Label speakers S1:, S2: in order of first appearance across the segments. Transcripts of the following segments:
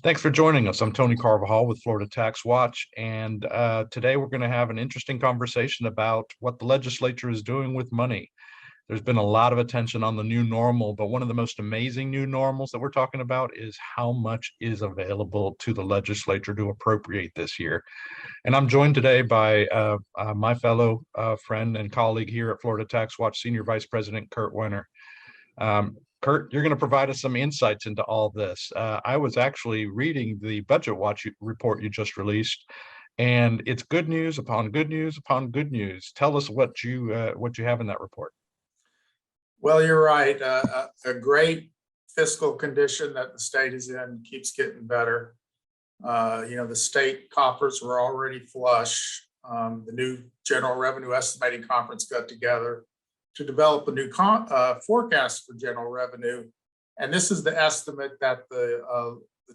S1: Thanks for joining us. I'm Tony Carvajal with Florida TaxWatch, and today we're going to have an interesting conversation about what the legislature is doing with money. There's been a lot of attention on the new normal, but one of the most amazing new normals that we're talking about is how much is available to the legislature to appropriate this year. And I'm joined today by my fellow friend and colleague here at Florida TaxWatch, Senior Vice President Kurt Wenner. Kurt, you're going to provide us some insights into all this. I was actually reading the Budget Watch report you just released, and it's good news upon good news upon good news. Tell us what you have in that report.
S2: Well, you're right. A great fiscal condition that the state is in keeps getting better. The state coffers were already flush. The new General Revenue Estimating Conference got together to develop a new forecast for general revenue. And this is the estimate that the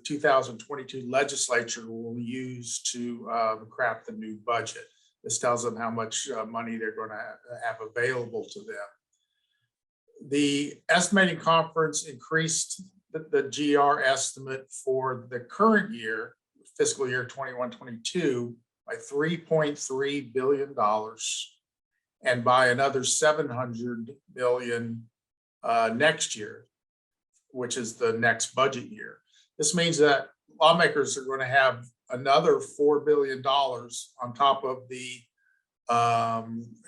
S2: 2022 legislature will use to craft the new budget. This tells them how much money they're going to have available to them. The estimating conference increased the GR estimate for the current year, fiscal year 21-22, by $3.3 billion. And by another 700 million next year, which is the next budget year. This means that lawmakers are going to have another $4 billion on top of the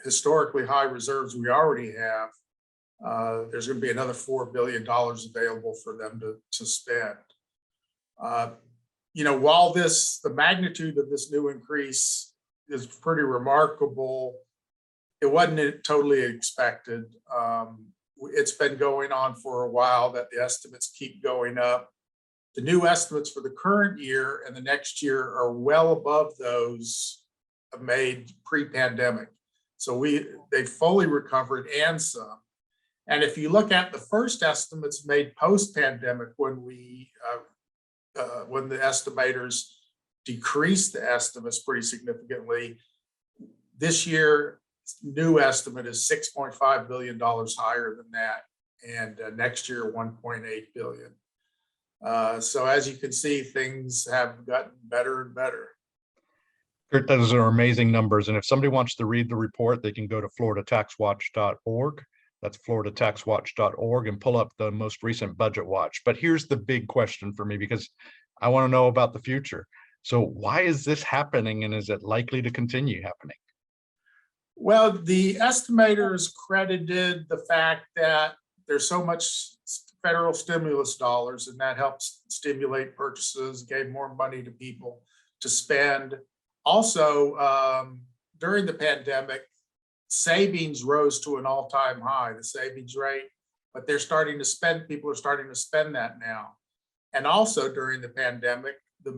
S2: historically high reserves we already have. There's going to be another $4 billion available for them to spend. While the magnitude of this new increase is pretty remarkable, it wasn't totally expected. It's been going on for a while that the estimates keep going up. The new estimates for the current year and the next year are well above those made pre-pandemic. So they fully recovered and some. And if you look at the first estimates made post-pandemic, when the estimators decreased the estimates pretty significantly, this year new estimate is $6.5 billion higher than that, and next year 1.8 billion. So as you can see, things have gotten better and better.
S1: Kurt, those are amazing numbers. And if somebody wants to read the report, they can go to floridataxwatch.org. That's floridataxwatch.org and pull up the most recent budget watch. But here's the big question for me, because I want to know about the future. So why is this happening, and is it likely to continue happening?
S2: Well, the estimators credited the fact that there's so much federal stimulus dollars, and that helps stimulate purchases, gave more money to people to spend. Also, during the pandemic, savings rose to an all-time high, the savings rate, but people are starting to spend that now. And also during the pandemic, the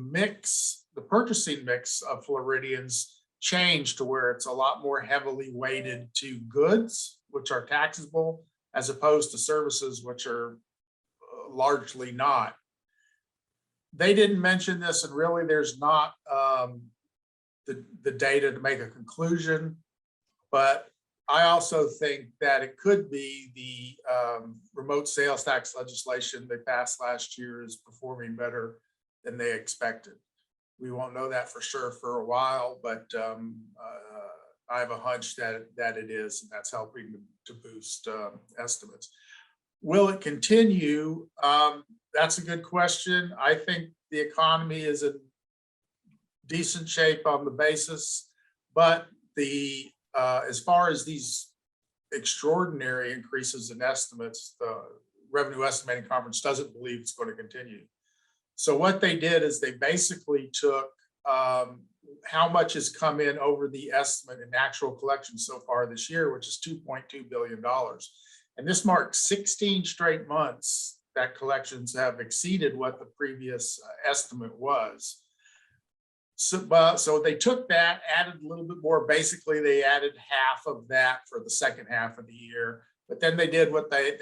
S2: purchasing mix of Floridians changed to where it's a lot more heavily weighted to goods, which are taxable, as opposed to services, which are largely not. They didn't mention this, and really there's not the data to make a conclusion, but I also think that it could be the remote sales tax legislation they passed last year is performing better than they expected. We won't know that for sure for a while, but I have a hunch that it is, and that's helping to boost estimates. Will it continue? That's a good question. I think the economy is in decent shape on the basis, but as far as these extraordinary increases in estimates, the Revenue Estimating Conference doesn't believe it's going to continue. So what they did is they basically took how much has come in over the estimate in actual collections so far this year, which is $2.2 billion. And this marks 16 straight months that collections have exceeded what the previous estimate was. So they took that, added a little bit more. Basically, they added half of that for the second half of the year. But then they did what they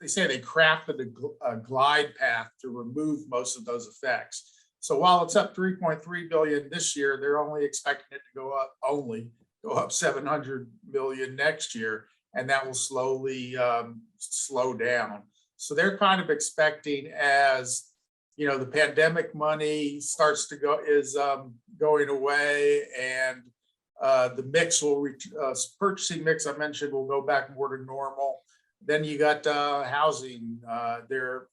S2: say they crafted a glide path to remove most of those effects. So while it's up 3.3 billion this year, they're only expecting it to go up 700 million next year, and that will slowly slow down. So they're kind of expecting, as the pandemic money starts to go, is going away, and the mix will, purchasing mix I mentioned will go back more to normal. Then you got housing. They're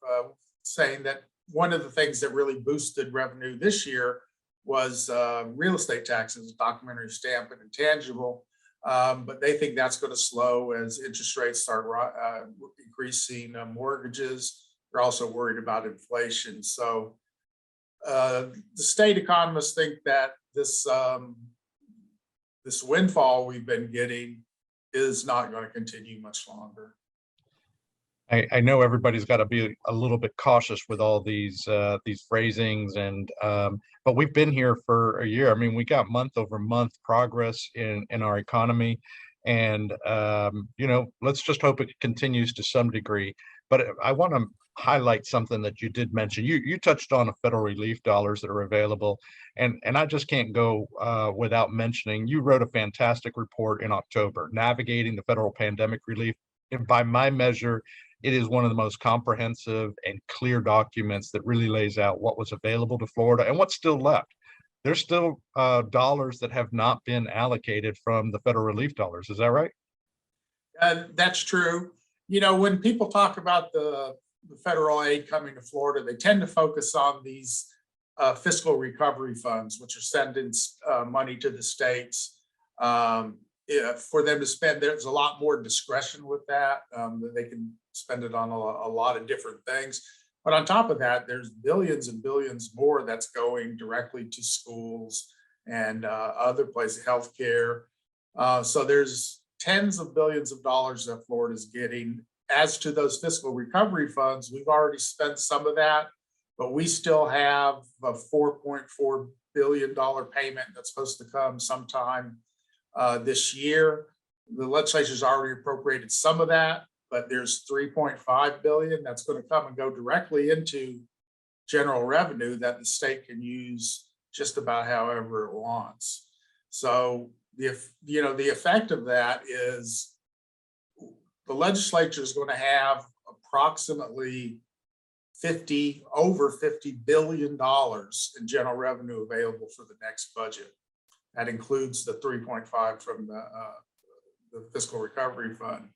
S2: saying that one of the things that really boosted revenue this year was real estate taxes, documentary stamp and intangible. But they think that's going to slow as interest rates start increasing mortgages. They're also worried about inflation. So the state economists think that this windfall we've been getting is not going to continue much longer.
S1: I know everybody's got to be a little bit cautious with all these phrasings, and but we've been here for a year. I mean, we got month over month progress in our economy, and let's just hope it continues to some degree. But I want to highlight something that you did mention. You touched on the federal relief dollars that are available, and I just can't go without mentioning. You wrote a fantastic report in October, navigating the federal pandemic relief. And by my measure, it is one of the most comprehensive and clear documents that really lays out what was available to Florida and what's still left. There's still dollars that have not been allocated from the federal relief dollars. Is that right?
S2: That's true. When people talk about the federal aid coming to Florida, they tend to focus on these fiscal recovery funds, which are sending money to the states for them to spend. There's a lot more discretion with that. They can spend it on a lot of different things. But on top of that, there's billions and billions more that's going directly to schools and other places, healthcare. So there's tens of billions of dollars that Florida's getting. As to those fiscal recovery funds, we've already spent some of that, but we still have a $4.4 billion payment that's supposed to come sometime this year. The legislature's already appropriated some of that, but there's $3.5 billion that's going to come and go directly into general revenue that the state can use just about however it wants. So the effect of that is the legislature is going to have approximately over $50 billion in general revenue available for the next budget. That includes the 3.5 from the fiscal recovery fund.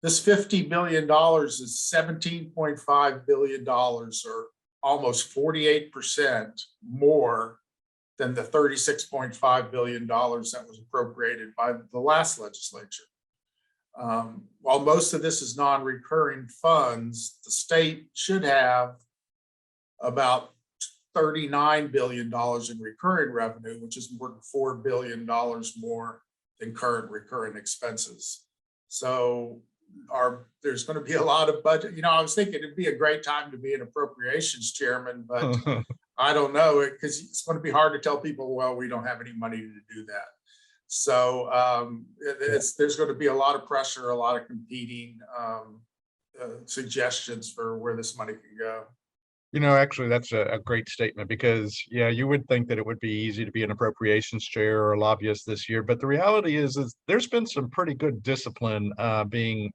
S2: This $50 billion is $17.5 billion, or almost 48% more than the $36.5 billion that was appropriated by the last legislature. While most of this is non-recurring funds, the state should have about $39 billion in recurring revenue, which is more than $4 billion more than current recurring expenses. So there's going to be a lot of budget. I was thinking it'd be a great time to be an appropriations chairman, but I don't know, because it's going to be hard to tell people, well, we don't have any money to do that. So there's going to be a lot of pressure, a lot of competing suggestions for where this money can go.
S1: Actually, that's a great statement, because, yeah, you would think that it would be easy to be an appropriations chair or a lobbyist this year. But the reality is there's been some pretty good discipline being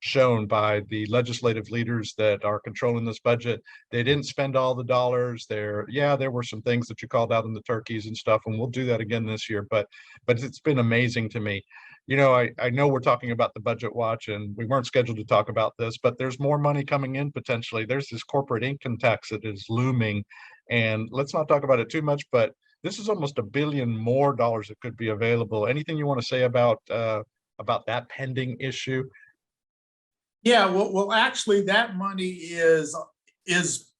S1: shown by the legislative leaders that are controlling this budget. They didn't spend all the dollars there. Yeah, there were some things that you called out in the turkeys and stuff, and we'll do that again this year. But it's been amazing to me. I know we're talking about the budget watch, and we weren't scheduled to talk about this, but there's more money coming in potentially. There's this corporate income tax that is looming, and let's not talk about it too much, but this is almost $1 billion more dollars that could be available. Anything you want to say about that pending issue?
S2: Yeah, well, actually, that money is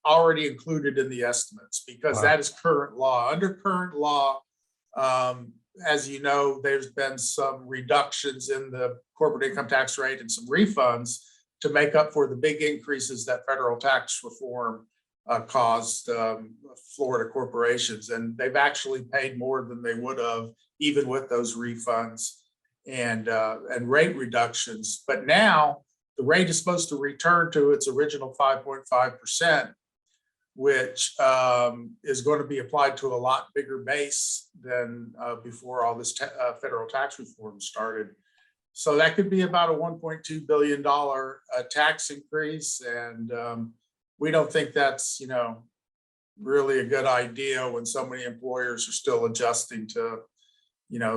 S2: already included in the estimates, because that is current law. Under current law, as you know, there's been some reductions in the corporate income tax rate and some refunds to make up for the big increases that federal tax reform caused Florida corporations. And they've actually paid more than they would have, even with those refunds and rate reductions. But now the rate is supposed to return to its original 5.5%, which is going to be applied to a lot bigger base than before all this federal tax reform started. So that could be about a $1.2 billion tax increase. And we don't think that's, really a good idea when so many employers are still adjusting to,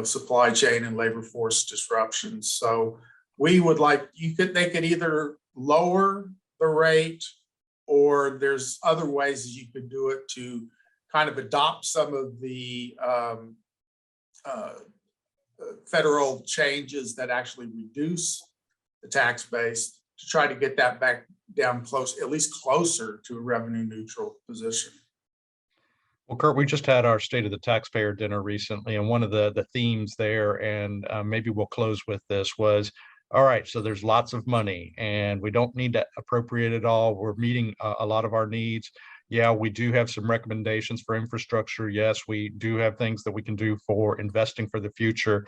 S2: supply chain and labor force disruptions. So we would like, they could either lower the rate, or there's other ways that you could do it to kind of adopt some of the federal changes that actually reduce the tax base, to try to get that back down close, at least closer to a revenue neutral position.
S1: Well, Kurt, we just had our State of the Taxpayer dinner recently, and one of the themes there, and maybe we'll close with this, was, all right, so there's lots of money, and we don't need to appropriate it all. We're meeting a lot of our needs. Yeah, we do have some recommendations for infrastructure. Yes, we do have things that we can do for investing for the future.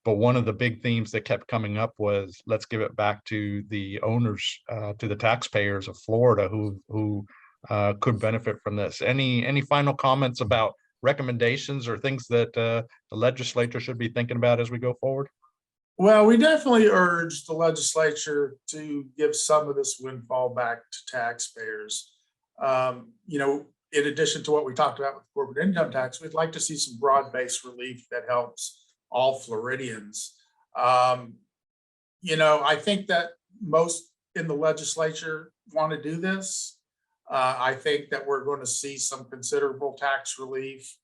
S1: But one of the big themes that kept coming up was, let's give it back to the owners, to the taxpayers of Florida who could benefit from this. Any final comments about recommendations or things that the legislature should be thinking about as we go forward?
S2: Well, we definitely urge the legislature to give some of this windfall back to taxpayers. In addition to what we talked about with corporate income tax, we'd like to see some broad-based relief that helps all Floridians. I think that most in the legislature want to do this. I think that we're going to see some considerable tax relief.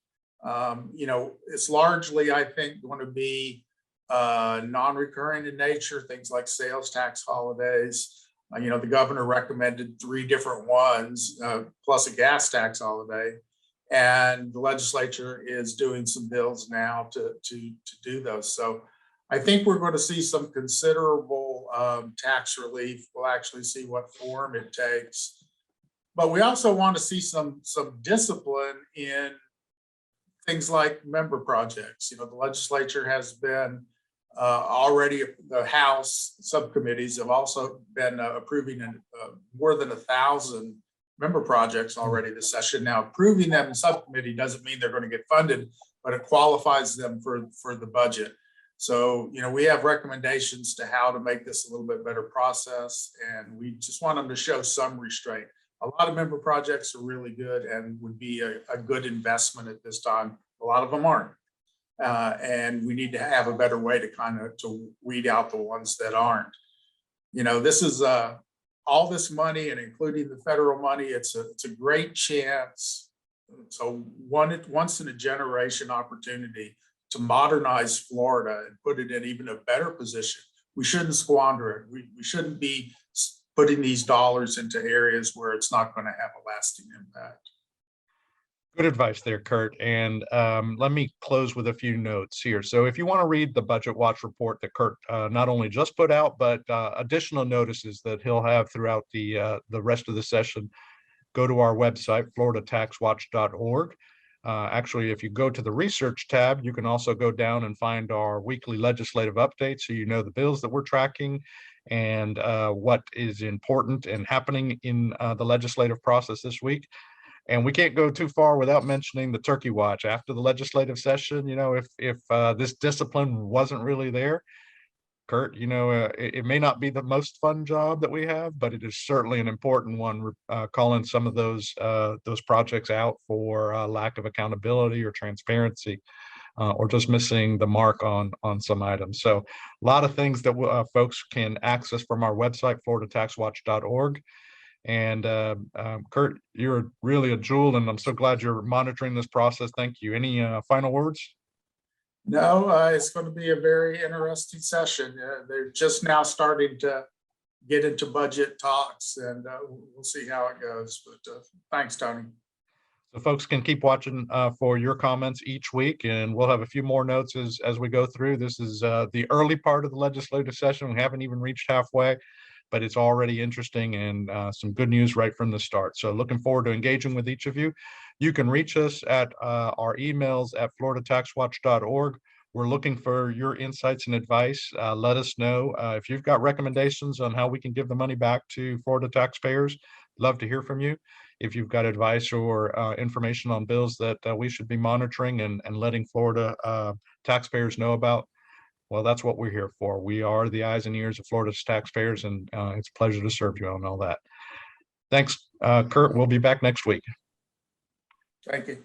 S2: It's largely, I think, going to be non-recurring in nature, things like sales tax holidays. The governor recommended 3 different ones, plus a gas tax holiday. And the legislature is doing some bills now to do those. So I think we're going to see some considerable tax relief. We'll actually see what form it takes. But we also want to see some discipline in things like member projects. The legislature has been already, the House subcommittees have also been approving more than 1,000 member projects already this session. Now, approving them in subcommittee doesn't mean they're going to get funded, but it qualifies them for the budget. So, we have recommendations to how to make this a little bit better process, and we just want them to show some restraint. A lot of member projects are really good and would be a good investment at this time. A lot of them aren't. And we need to have a better way to weed out the ones that aren't. This is all this money, and including the federal money. It's a great chance. So once in a generation opportunity to modernize Florida and put it in even a better position. We shouldn't squander it. We shouldn't be putting these dollars into areas where it's not going to have a lasting impact.
S1: Good advice there, Kurt. And let me close with a few notes here. So if you want to read the Budget Watch report that Kurt not only just put out, but additional notices that he'll have throughout the rest of the session, go to our website, floridataxwatch.org. Actually, if you go to the research tab, you can also go down and find our weekly legislative updates, so you know the bills that we're tracking and what is important and happening in the legislative process this week. And we can't go too far without mentioning the Turkey Watch after the legislative session. If this discipline wasn't really there, Kurt, it may not be the most fun job that we have, but it is certainly an important one, calling some of those projects out for lack of accountability or transparency, or just missing the mark on some items. So a lot of things that folks can access from our website, floridataxwatch.org. And Kurt, you're really a jewel, and I'm so glad you're monitoring this process. Thank you. Any final words?
S2: No, it's going to be a very interesting session. They're just now starting to get into budget talks, and we'll see how it goes. But thanks, Tony.
S1: So folks can keep watching for your comments each week, and we'll have a few more notes as we go through. This is the early part of the legislative session. We haven't even reached halfway, but it's already interesting and some good news right from the start. So looking forward to engaging with each of you. You can reach us at our emails at floridataxwatch.org. We're looking for your insights and advice. Let us know if you've got recommendations on how we can give the money back to Florida taxpayers. Love to hear from you. If you've got advice or information on bills that we should be monitoring and letting Florida taxpayers know about, well, that's what we're here for. We are the eyes and ears of Florida's taxpayers, and it's a pleasure to serve you on all that. Thanks, Kurt. We'll be back next week.
S2: Thank you.